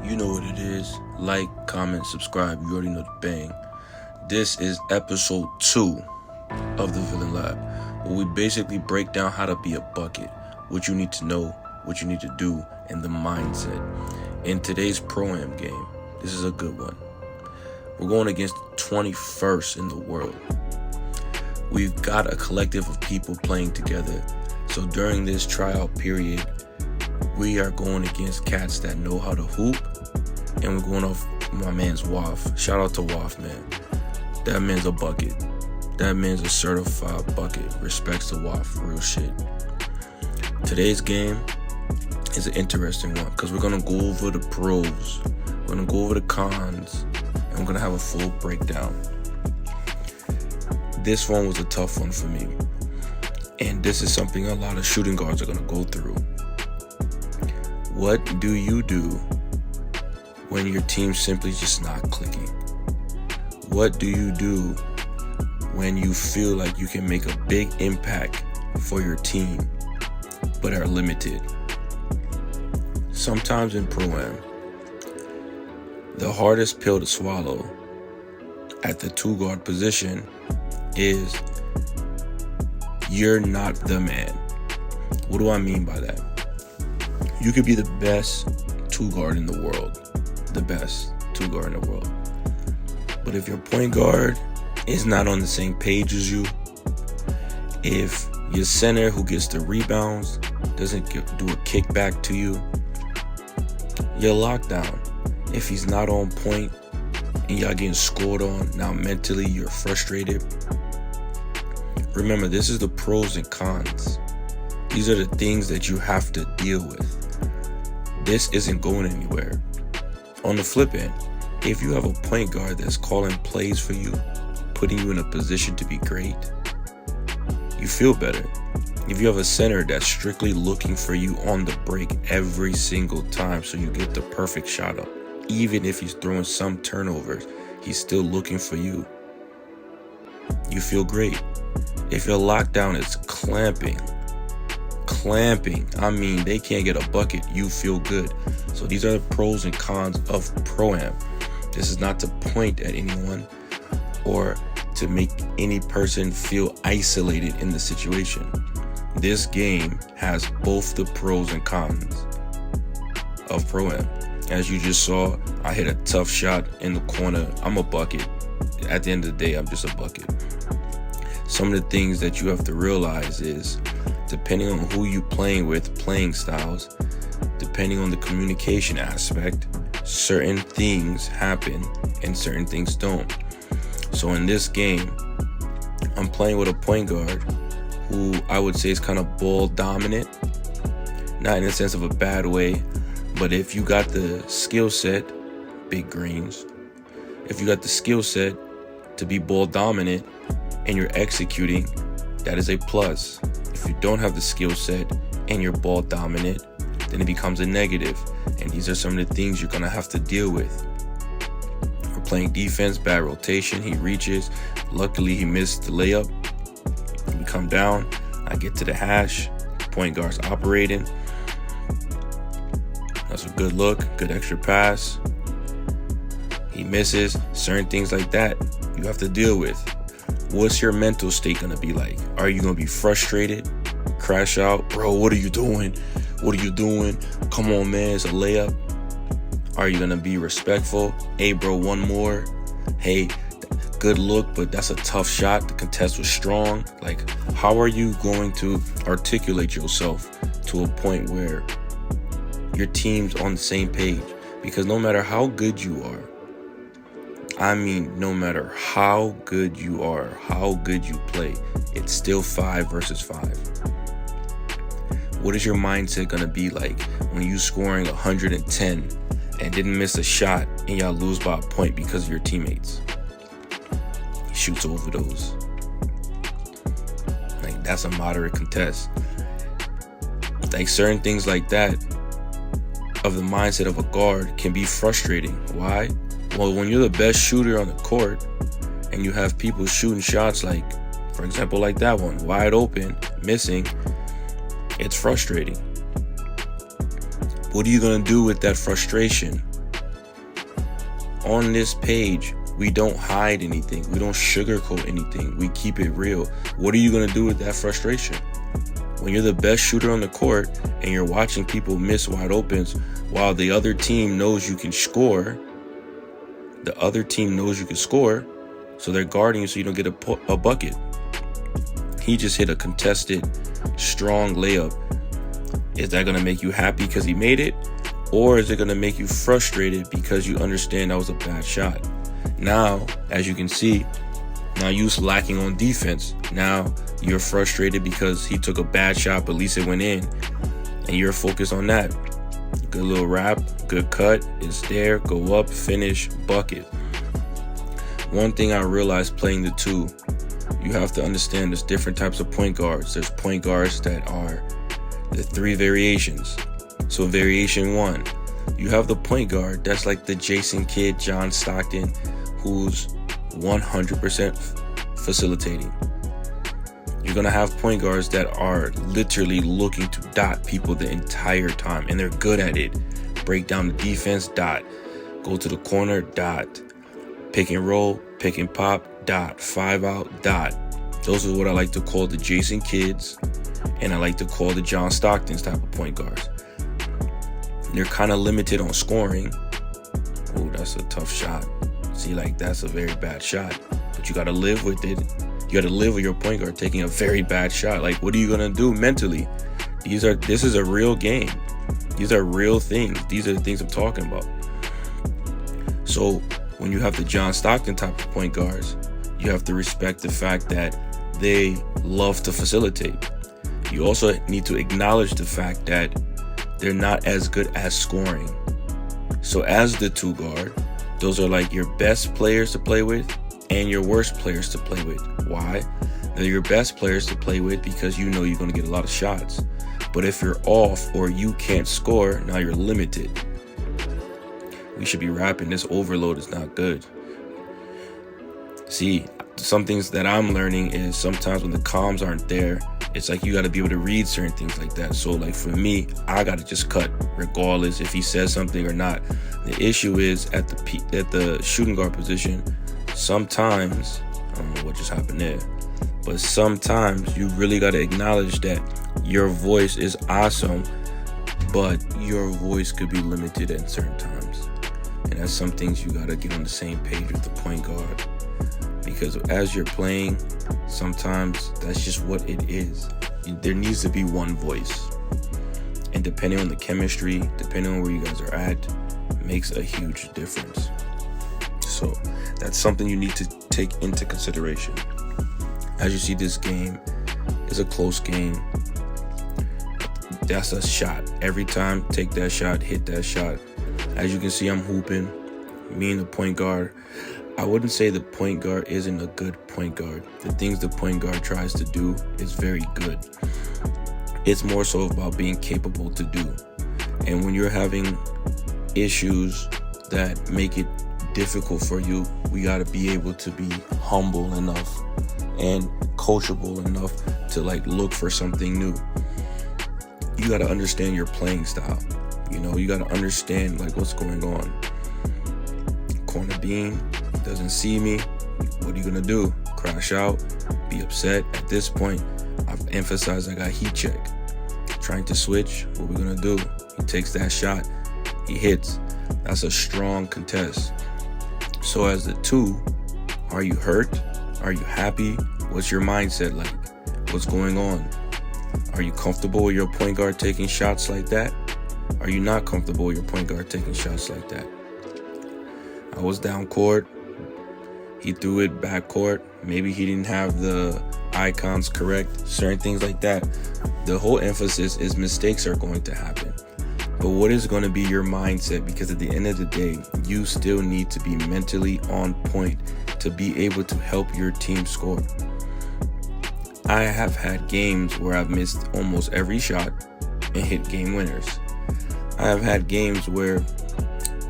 You know what it is. Like, comment, subscribe. You already know the bang. This is episode 2 of the Villain Lab, where we basically break down how to be a bucket, what you need to know, what you need to do, and the mindset. In today's Pro-Am game, this is a good one. We're going against the 21st in the world. We've got a collective of people playing together. So during this tryout period, we are going against cats that know how to hoop, and we're going off my man's Waf. Shout out to Waf, man. That man's a bucket. That man's a certified bucket. Respects to Waf, real shit. Today's game is an interesting one because we're going to go over the pros, we're going to go over the cons, and we're going to have a full breakdown. This one was a tough one for me, and this is something a lot of shooting guards are going to go through. What do you do when your team's simply just not clicking? What do you do when you feel like you can make a big impact for your team but are limited? Sometimes in Pro-Am, the hardest pill to swallow at the 2-guard position is you're not the man. What do I mean by that? You could be the best 2-guard in the world. The best 2-guard in the world. But if your point guard is not on the same page as you, if your center who gets the rebounds doesn't do a kickback to you, you're locked down. If he's not on point and y'all getting scored on, now mentally you're frustrated. Remember, this is the pros and cons. These are the things that you have to deal with. This isn't going anywhere. On the flip end, if you have a point guard that's calling plays for you, putting you in a position to be great, you feel better. If you have a center that's strictly looking for you on the break every single time so you get the perfect shot up, even if he's throwing some turnovers, he's still looking for you, you feel great. If your lockdown is clamping, I mean, they can't get a bucket, you feel good. So these are the pros and cons of Pro-Am. This is not to point at anyone or to make any person feel isolated in the situation. This game has both the pros and cons of Pro-Am. As you just saw, I hit a tough shot in the corner. I'm a bucket. At the end of the day, I'm just a bucket. Some of the things that you have to realize is, depending on who you playing with, playing styles, depending on the communication aspect, certain things happen and certain things don't. So in this game, I'm playing with a point guard who I would say is kind of ball dominant, not in the sense of a bad way, but if you got the skill set, big greens, if you got the skill set to be ball dominant and you're executing, that is a plus. If you don't have the skill set and you're ball dominant, then it becomes a negative. And these are some of the things you're going to have to deal with. We're playing defense, bad rotation. He reaches. Luckily, he missed the layup. We come down. I get to the hash. Point guard's operating. That's a good look. Good extra pass. He misses. Certain things like that you have to deal with. What's your mental state going to be like? Are you going to be frustrated? Crash out? Bro, what are you doing? What are you doing? Come on, man, it's a layup. Are you going to be respectful? Hey, bro, one more. Hey, good look, but that's a tough shot. The contest was strong. Like, how are you going to articulate yourself to a point where your team's on the same page? Because no matter how good you are, no matter how good you are, how good you play, it's still 5 versus 5. What is your mindset going to be like when you scoring 110 and didn't miss a shot and y'all lose by a point because of your teammates? He shoots over those. Like, that's a moderate contest. Like, certain things like that of the mindset of a guard can be frustrating. Why? Well, when you're the best shooter on the court and you have people shooting shots like, for example, like that one, wide open, missing, it's frustrating. What are you going to do with that frustration on this page, we don't hide anything. We don't sugarcoat anything. We keep it real. What are you going to do with that frustration? When you're the best shooter on the court and you're watching people miss wide opens while the other team knows you can score, so they're guarding you so you don't get a bucket. He just hit a contested, strong layup. Is that going to make you happy because he made it? Or is it going to make you frustrated because you understand that was a bad shot? Now, as you can see, now you're lacking on defense. Now you're frustrated because he took a bad shot, but at least it went in. And you're focused on that. Good little wrap, good cut, it's there, go up, finish, bucket. One thing I realized playing the two, you have to understand there's different types of point guards. There's point guards that are the 3 variations. So variation 1, you have the point guard that's like the Jason Kidd, John Stockton, who's 100% facilitating. You're going to have point guards that are literally looking to dot people the entire time, and they're good at it. Break down the defense, dot. Go to the corner, dot. Pick and roll, pick and pop, dot. 5 out, dot. Those are what I like to call the Jason Kidds, and I like to call the John Stocktons type of point guards. They're kind of limited on scoring. Oh, that's a tough shot. See, like, that's a very bad shot. But you got to live with it. You got to live with your point guard taking a very bad shot. Like, what are you going to do mentally? This is a real game. These are real things. These are the things I'm talking about. So when you have the John Stockton type of point guards, you have to respect the fact that they love to facilitate. You also need to acknowledge the fact that they're not as good as scoring. So as the 2 guard, those are like your best players to play with and your worst players to play with. Why? They're your best players to play with because you know you're going to get a lot of shots. But if you're off or you can't score, now you're limited. We should be rapping. This overload is not good. See, some things that I'm learning is sometimes when the comms aren't there, it's like you got to be able to read certain things like that. So like for me, I got to just cut regardless if he says something or not. The issue is at the shooting guard position, sometimes, I don't know what just happened there, but sometimes you really got to acknowledge that your voice is awesome, but your voice could be limited at certain times. And that's some things you got to get on the same page with the point guard. Because as you're playing, sometimes that's just what it is. There needs to be one voice. And depending on the chemistry, depending on where you guys are at, makes a huge difference. So that's something you need to take into consideration. As you see, this game is a close game. That's a shot. Every time, take that shot, hit that shot. As you can see, I'm hooping. Me and the point guard. I wouldn't say the point guard isn't a good point guard. The things the point guard tries to do is very good. It's more so about being capable to do. And when you're having issues that make it difficult for you, we got to be able to be humble enough and coachable enough to like look for something new. You got to understand your playing style. You know, you got to understand like what's going on. Corner beam doesn't see me. What are you gonna do? Crash out? Be upset? At this point, I've emphasized I got heat check. Trying to switch. What we gonna do? He takes that shot. He hits. That's a strong contest. So as the 2, are you hurt? Are you happy? What's your mindset like? What's going on? Are you comfortable with your point guard taking shots like that? Are you not comfortable with your point guard taking shots like that? I was down court. He threw it back court. Maybe he didn't have the icons correct. Certain things like that. The whole emphasis is mistakes are going to happen. But what is going to be your mindset? Because at the end of the day, you still need to be mentally on point to be able to help your team score. I have had games where I've missed almost every shot and hit game winners. I have had games where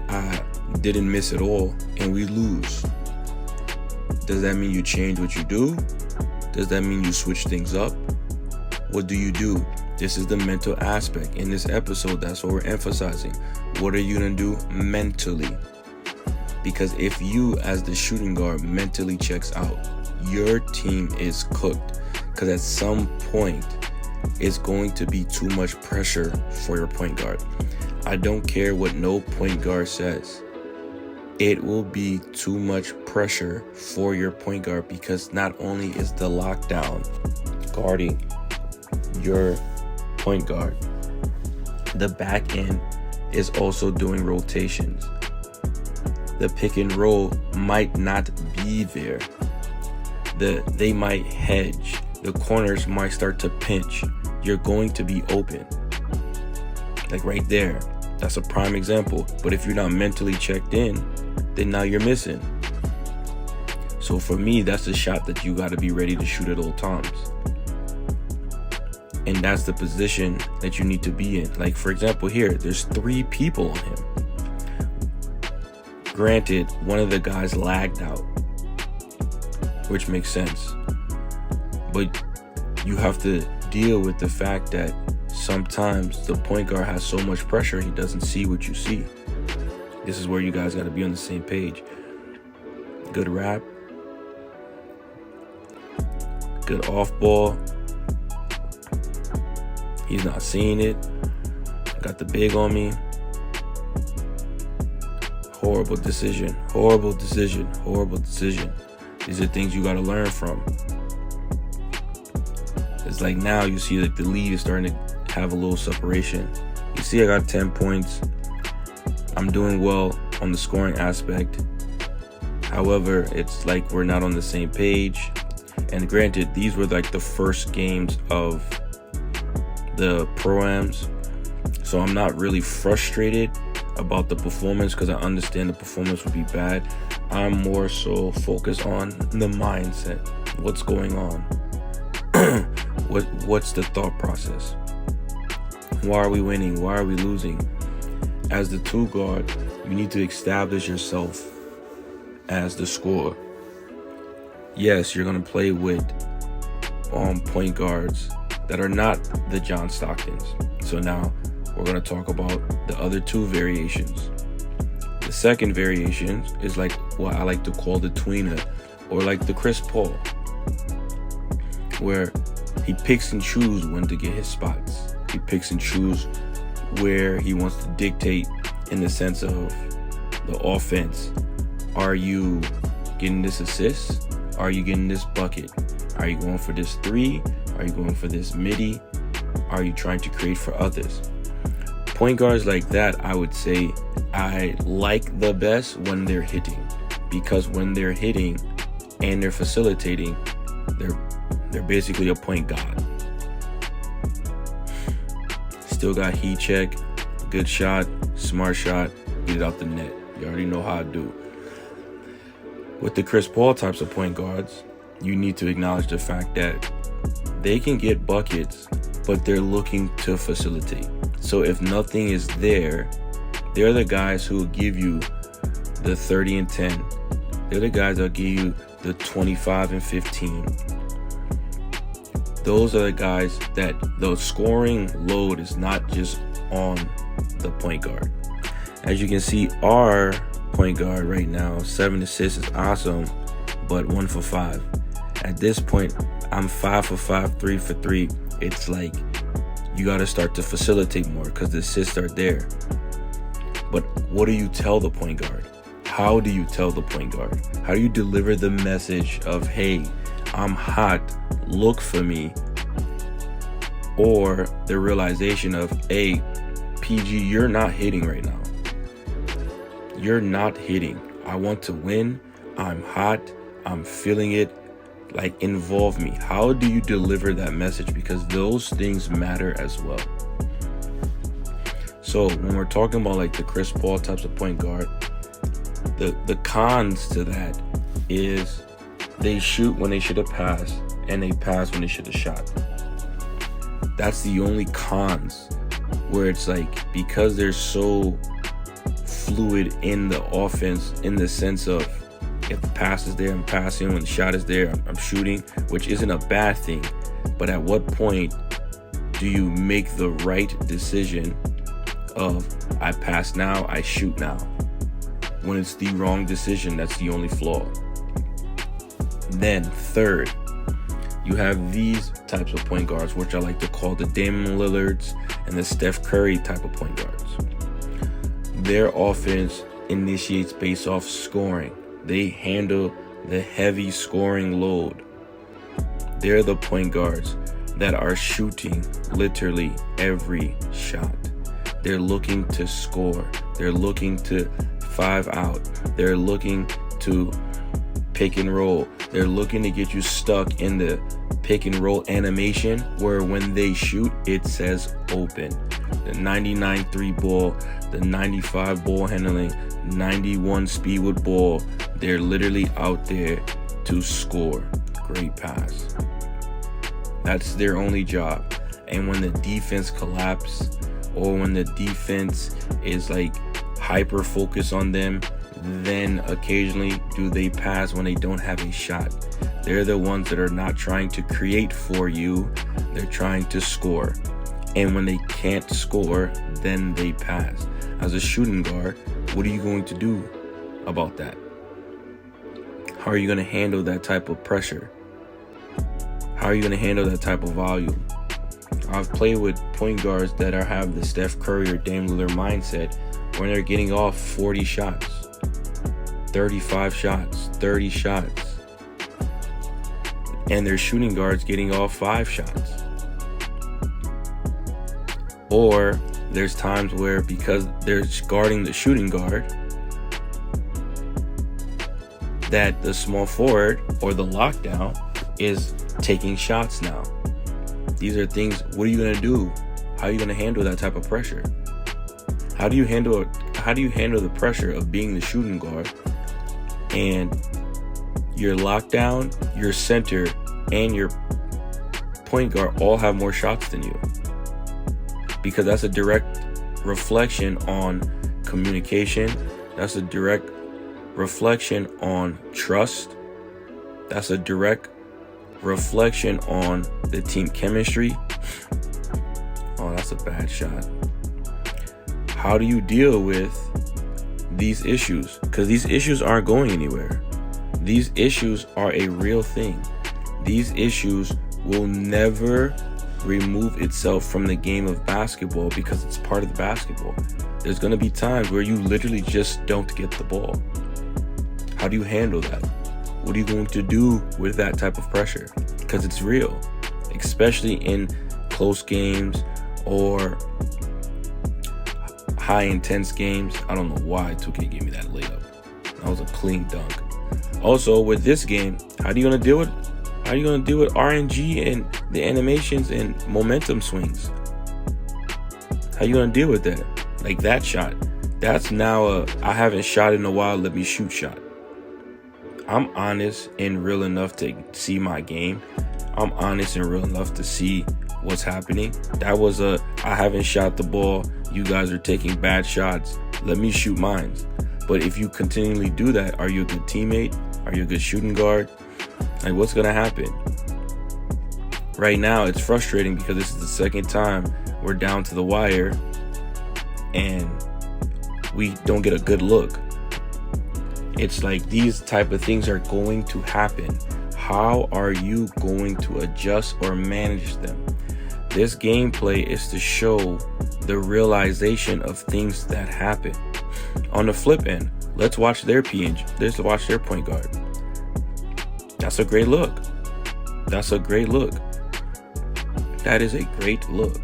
I didn't miss at all and we lose. Does that mean you change what you do? Does that mean you switch things up? What do you do? This is the mental aspect. In this episode, that's what we're emphasizing. What are you going to do mentally? Because if you, as the shooting guard, mentally checks out, your team is cooked. Because at some point, it's going to be too much pressure for your point guard. I don't care what no point guard says. It will be too much pressure for your point guard, because not only is the lockdown guarding your point guard, the back end is also doing rotations. The pick and roll might not be there. They might hedge. The corners might start to pinch. You're going to be open. Like right there. That's a prime example. But if you're not mentally checked in, then now you're missing. So for me, that's a shot that you got to be ready to shoot at all times. And that's the position that you need to be in. Like, for example, here, there's 3 people on him. Granted, one of the guys lagged out, which makes sense. But you have to deal with the fact that sometimes the point guard has so much pressure, he doesn't see what you see. This is where you guys got to be on the same page. Good wrap. Good off ball. He's not seeing it. Got the big on me. Horrible decision. Horrible decision. Horrible decision. These are things you got to learn from. It's like now you see that the lead is starting to have a little separation. You see I got 10 points. I'm doing well on the scoring aspect. However, it's like we're not on the same page. And granted, these were like the first games of the Pro-Ams. So I'm not really frustrated about the performance, because I understand the performance would be bad. I'm more so focused on the mindset. What's going on? What's the thought process? Why are we winning? Why are we losing? As the 2 guard, you need to establish yourself as the scorer. Yes, you're going to play with point guards that are not the John Stocktons. So now we're going to talk about the other 2 variations. The second variation is like what I like to call the tweener, or like the Chris Paul, where he picks and chooses when to get his spots. He picks and chooses where he wants to dictate in the sense of the offense. Are you getting this assist? Are you getting this bucket? Are you going for this 3? Are you going for this midi? Are you trying to create for others? Point guards like that, I would say I like the best when they're hitting, because when they're hitting and they're facilitating, they're basically a point god. Still got heat check, good shot, smart shot, get it out the net. You already know how I do. With the Chris Paul types of point guards, you need to acknowledge the fact that they can get buckets, but they're looking to facilitate. So if nothing is there, they're the guys who will give you the 30 and 10. They're the guys that'll give you the 25 and 15. Those are the guys that the scoring load is not just on the point guard. As you can see, our point guard right now, 7 assists is awesome, but 1 for 5. At this point, I'm 5 for 5, 3 for 3. It's like you got to start to facilitate more because the assists are there. But what do you tell the point guard? How do you tell the point guard? How do you deliver the message of, hey, I'm hot, look for me? Or the realization of, hey, PG, you're not hitting right now. You're not hitting. I want to win. I'm hot. I'm feeling it. Like, involve me. How do you deliver that message? Because those things matter as well. So when we're talking about like the Chris Paul types of point guard, the cons to that is they shoot when they should have passed and they pass when they should have shot. That's the only cons, where it's like, because they're so fluid in the offense, in the sense of, if the pass is there, I'm passing. When the shot is there, I'm shooting, which isn't a bad thing. But at what point do you make the right decision of, I pass now, I shoot now? when it's the wrong decision. That's the only flaw. Then third, you have these types of point guards, which I like to call the Damian Lillards and the Steph Curry type of point guards. Their offense initiates based off scoring. They handle the heavy scoring load. They're the point guards that are shooting literally every shot. They're looking to score. They're looking to 5 out. They're looking to pick and roll. They're looking to get you stuck in the pick and roll animation where when they shoot, it says open. The 99 3 ball, the 95 ball handling, 91 speed with ball. They're literally out there to score. Great pass. That's their only job. And when the defense collapses, or when the defense is like hyper focused on them, then occasionally do they pass when they don't have a shot. They're the ones that are not trying to create for you. They're trying to score. And when they can't score, then they pass. As a shooting guard, what are you going to do about that? How are you going to handle that type of pressure? How are you going to handle that type of volume? I've played with point guards that have the Steph Curry or Dame Lillard mindset when they're getting off 40 shots, 35 shots, 30 shots, and their shooting guards getting off 5 shots. Or there's times where because they're guarding the shooting guard, that the small forward or the lockdown is taking shots now. These are things, what are you going to do? How are you going to handle that type of pressure? How do you handle the pressure of being the shooting guard and your lockdown, your center, and your point guard all have more shots than you? Because that's a direct reflection on communication. That's a direct reflection on trust. That's a direct reflection on the team chemistry. Oh, that's a bad shot. How do you deal with these issues? Because these issues aren't going anywhere. These issues are a real thing. These issues will never remove itself from the game of basketball because it's part of the basketball. There's going to be times where you literally just don't get the ball. How do you handle that? What are you going to do with that type of pressure? Because it's real, especially in close games or high intense games. I don't know why 2K gave me that layup. That was a clean dunk. Also, with this game, how are you going to deal with RNG and the animations and momentum swings? How are you going to deal with that? Like that shot. That's now I haven't shot in a while, let me shoot shot. I'm honest and real enough to see my game. I'm honest and real enough to see what's happening. That was I haven't shot the ball. You guys are taking bad shots. Let me shoot mine. But if you continually do that, are you a good teammate? Are you a good shooting guard? Like, what's going to happen? Right now, it's frustrating because this is the second time we're down to the wire and we don't get a good look. It's like these type of things are going to happen. How are you going to adjust or manage them? This gameplay is to show the realization of things that happen. On the flip end, let's watch their PNG. Let's watch their point guard. That's a great look. That's a great look. That is a great look.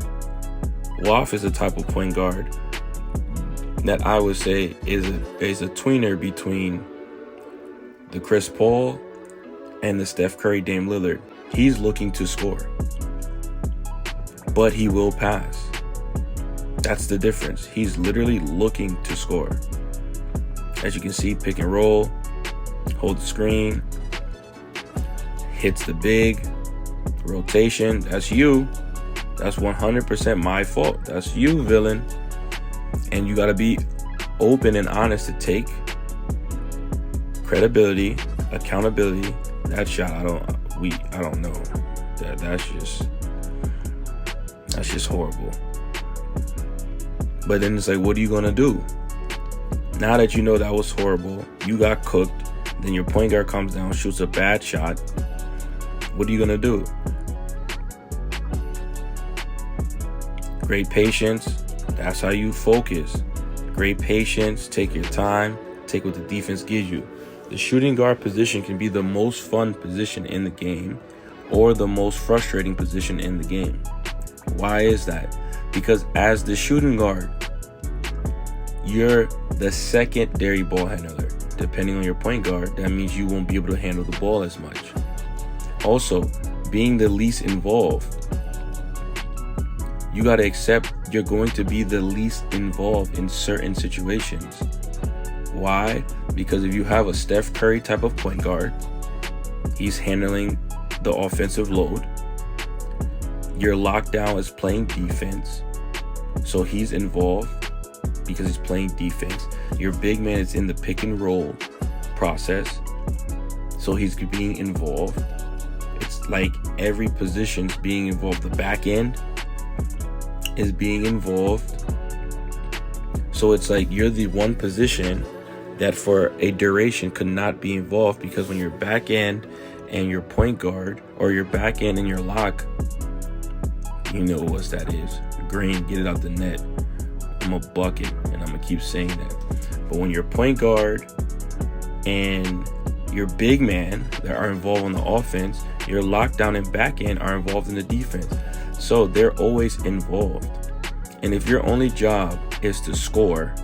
Waff is the type of point guard that I would say is a tweener between the Chris Paul and the Steph Curry Dame Lillard. He's looking to score, but he will pass. That's the difference. He's literally looking to score. As you can see, pick and roll, hold the screen, hits the big rotation. That's you. That's 100% my fault. That's you, villain. And you got to be open and honest to take credibility, accountability. That shot, I don't know. That's just horrible. But then it's like, what are you gonna do? Now that you know that was horrible, you got cooked, then your point guard comes down, shoots a bad shot. What are you going to do? Great patience. That's how you focus. Great patience. Take your time. Take what the defense gives you. The shooting guard position can be the most fun position in the game or the most frustrating position in the game. Why is that? Because as the shooting guard, you're the secondary ball handler. Depending on your point guard, that means you won't be able to handle the ball as much. Also, being the least involved, you got to accept you're going to be the least involved in certain situations. Why? Because if you have a Steph Curry type of point guard, he's handling the offensive load. Your lockdown is playing defense, so he's involved because he's playing defense. Your big man is in the pick and roll process, so he's being involved. It's like every position's being involved. The back end is being involved. So it's like you're the one position that for a duration could not be involved, because when your back end and your point guard, or your back end and your lock, you know what that is. Green, get it out the net. I'm a bucket, and I'm gonna keep saying that. But when your point guard and your big man that are involved in the offense, your lockdown and back end are involved in the defense. So they're always involved. And if your only job is to score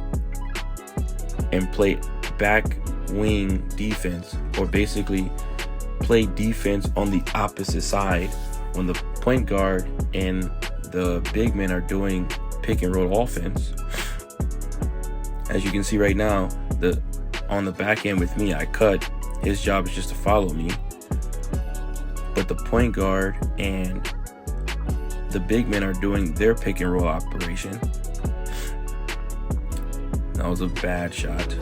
and play back wing defense, or basically play defense on the opposite side, when the point guard and the big men are doing pick and roll offense, as you can see right now, on the back end with me, I cut. His job is just to follow me. But the point guard and the big men are doing their pick and roll operation. That was a bad shot.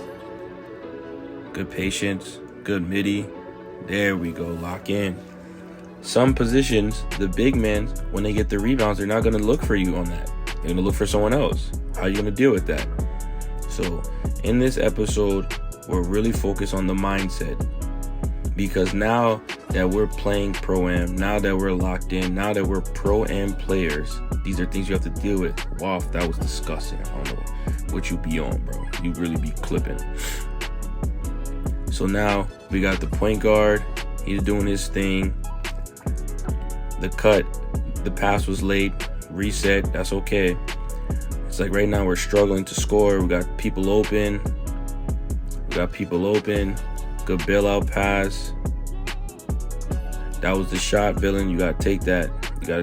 Good patience, good midi. There we go, lock in. Some positions, the big men, when they get the rebounds, they're not going to look for you on that. They're going to look for someone else. How are you going to deal with that? So in this episode, we're really focused on the mindset. Because now that we're playing Pro-Am, now that we're locked in, now that we're Pro-Am players, these are things you have to deal with. Wow, that was disgusting. I don't know what you be on, bro. You really be clipping. So now we got the point guard. He's doing his thing. The cut, the pass was late. Reset, that's okay. It's like right now we're struggling to score. We got people open. Good bailout pass. That was the shot, villain. You gotta take that. You got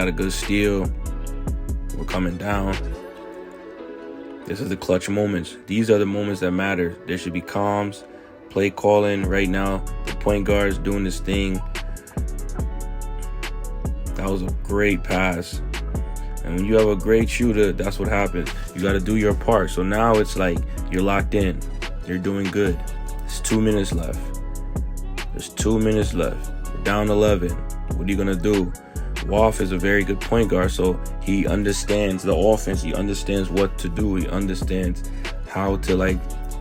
a good steal. We're coming down. This is the clutch moments. These are the moments that matter. There should be calms, play calling. Right now, the point guard is doing this thing. That was a great pass. And when you have a great shooter, that's what happens. You got to do your part. So now it's like you're locked in. You're doing good. There's 2 minutes left. We're down 11. What are you going to do? Woff is a very good point guard, so he understands the offense. He understands what to do. He understands how to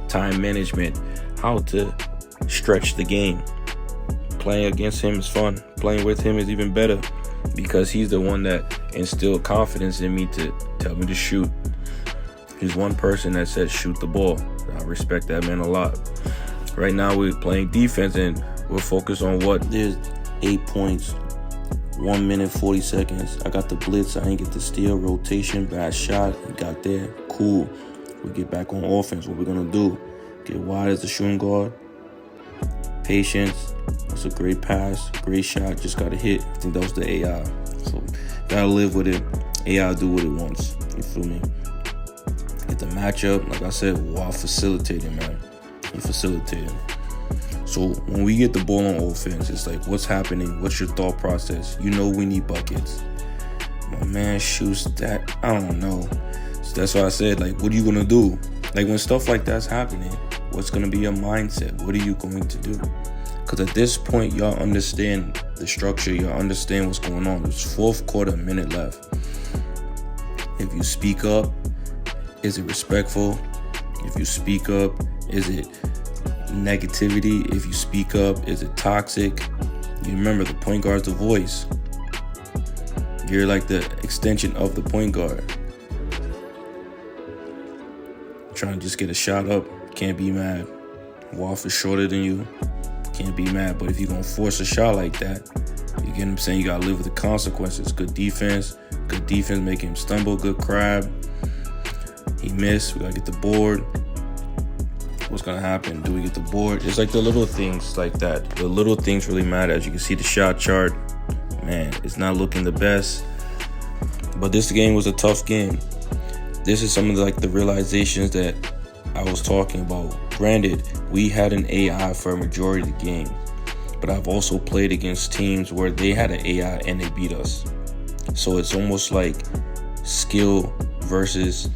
time management, how to stretch the game. Playing against him is fun. Playing with him is even better, because he's the one that instilled confidence in me to tell me to shoot. He's one person that said shoot the ball. I respect that man a lot. Right now we're playing defense and we're focused on what? There's 8 points, 1 minute 40 seconds. I got the blitz. I didn't get the steal. Rotation, bad shot. We got there. Cool. We get back on offense. What we're gonna do? Get wide as the shooting guard. Patience. That's a great pass. Great shot. Just gotta hit. I think that was the AI. So gotta live with it. AI do what it wants. You feel me? Get the matchup. Like I said, while facilitating, man. You facilitating. So when we get the ball on offense, it's like, what's happening? What's your thought process? You know we need buckets. My man shoots that. I don't know. So that's why I said, what are you gonna do? When stuff like that's happening, what's gonna be your mindset? What are you going to do? Because at this point, y'all understand the structure. Y'all understand what's going on. There's fourth quarter, minute left. If you speak up, is it respectful? If you speak up, is it negativity? If you speak up, is it toxic? You remember, the point guard's the voice. You're like the extension of the point guard. Trying to just get a shot up, can't be mad. Wolf is shorter than you, can't be mad. But if you're going to force a shot like that, you get what I'm saying, you got to live with the consequences. Good defense, making him stumble. Good crab. He missed. We got to get the board. What's going to happen? Do we get the board? It's like the little things like that. The little things really matter. As you can see, the shot chart, man, it's not looking the best. But this game was a tough game. This is some of the realizations that I was talking about. Granted, we had an AI for a majority of the game, but I've also played against teams where they had an AI and they beat us. So it's almost like skill versus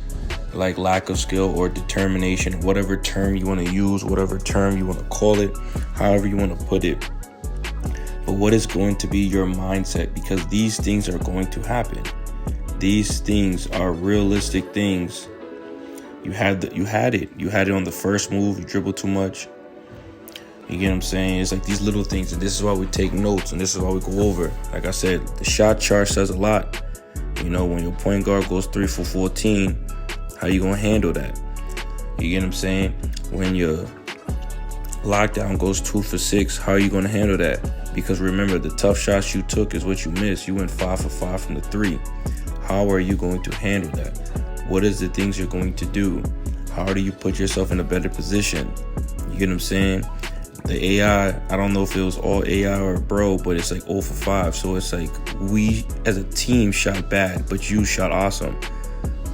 like lack of skill or determination, whatever term you want to use, whatever term you want to call it, however you want to put it. But what is going to be your mindset? Because these things are going to happen. These things are realistic things. You had it. You had it on the first move. You dribbled too much. You get what I'm saying? It's like these little things, and this is why we take notes, and this is why we go over. Like I said, the shot chart says a lot. You know, when your point guard goes 3 for 14, how you gonna handle that? You get what I'm saying? When your lockdown goes 2 for 6, how are you gonna handle that? Because remember, the tough shots you took is what you missed. You went 5 for 5 from the 3. How are you going to handle that? What is the things you're going to do? How do you put yourself in a better position? You get what I'm saying? The AI, I don't know if it was all AI or bro, but it's like 0 for 5. So it's like we as a team shot bad, but you shot awesome.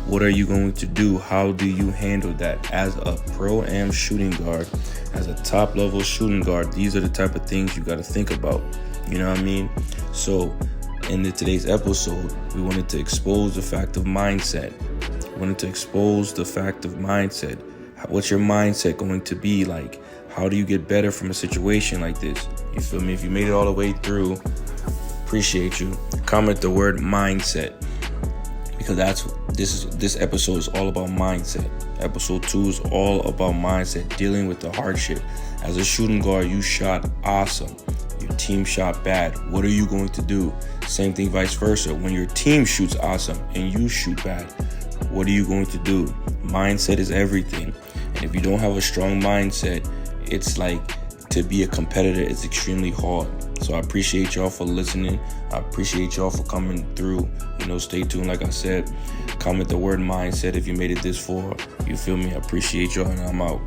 What are you going to do? How do you handle that as a pro-am shooting guard, as a top-level shooting guard? These are the type of things you got to think about. You know what I mean? So in today's episode, we wanted to expose the fact of mindset. What's your mindset going to be like? How do you get better from a situation like this? You feel me? If you made it all the way through, appreciate you. Comment the word mindset, because this episode is all about mindset. Episode 2 is all about mindset, dealing with the hardship. As a shooting guard, you shot awesome. Your team shot bad. What are you going to do? Same thing vice versa. When your team shoots awesome and you shoot bad, what are you going to do? Mindset is everything. And if you don't have a strong mindset, it's like to be a competitor is extremely hard. So I appreciate y'all for listening. I appreciate y'all for coming through. You know, stay tuned. Like I said, comment the word mindset if you made it this far. You feel me? I appreciate y'all, and I'm out.